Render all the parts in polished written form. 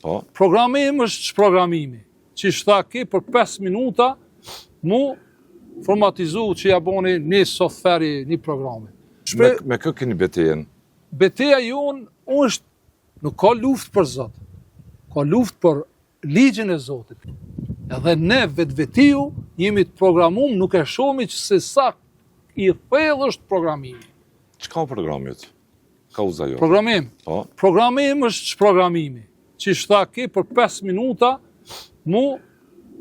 Po. Programim është ç'programimi. Që shta ki për 5 minuta mu formatizu që ja boni një software një programi. Me kë keni betejën? Beteja jonë është, nuk ka luftë për Zot, ka luftë për ligjin e Zotit. Edhe ne vetvetiju jemi të programum, nuk e shohmi që se sa i thellë është programimi. Ç'ka programit? Ka uza jo? Programim. Po. Programim është ç'programimi. Që shta ki për 5 minuta mu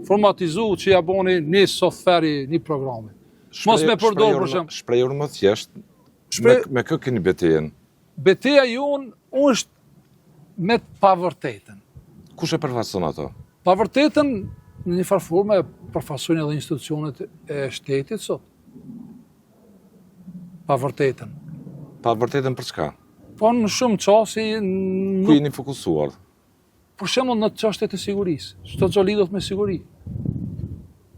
formatizu që ja boni një software një programi. Mos me përdor për shemb. Shprehur më thjesht. Me kë keni betejën? Beteja jonë është me pavërtetën. Kush e përfaqëson ato? Pavërtetën në një farë forme përfaqësojnë edhe institucionet e shtetit sot. Pavërtetën. Pavërtetën për çka? Po në shumë çasti Ku jeni fokusuar? Për shembull në çështjet e sigurisë. Çdo gjë lidhet me siguri.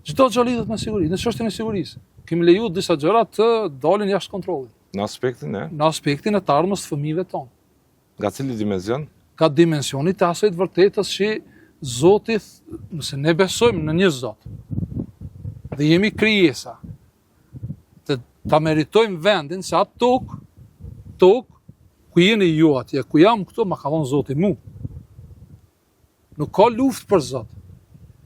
Çdo gjë lidhet me siguri, në çështjen e sigurisë. Kemi leju disa gjëra të dalin jashtë kontrollit. Në aspektin e? Në aspektin e të armës të fëmijëve tonë. Nga cili dimension? Ka dimensionit të asaj të vërtetës që Zoti, nëse ne besojmë në një Zot, dhe jemi krijesa, ta meritojmë vendin se atë tokë, ku jeni ju atje, ku jam këtu, ma ka dhënë Zoti mu. Nuk ka luftë për Zot,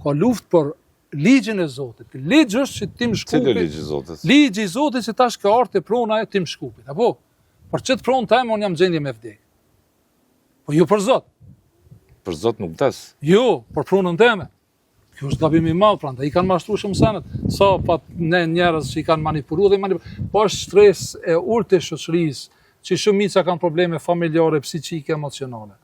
ka luftë për ligjin e Zotit. Ligj është që Tim Shkupi. Cili ligj i Zotit? Ligji i Zotit që tash ka ardhur te prona e Tim Shkupit. Apo, për çet pronë time un jam gjendje me vdek. Po jo për Zot. Për Zot nuk vdes. Jo, për pronën time. Kjo është gabim i madh, prandaj i kanë mashtruar shumë senet. Sa pa ne njerëz që i kanë manipuluar po është stres e urtë e shoqërisë, që shumica kanë probleme familjare, psiqike, emocionale.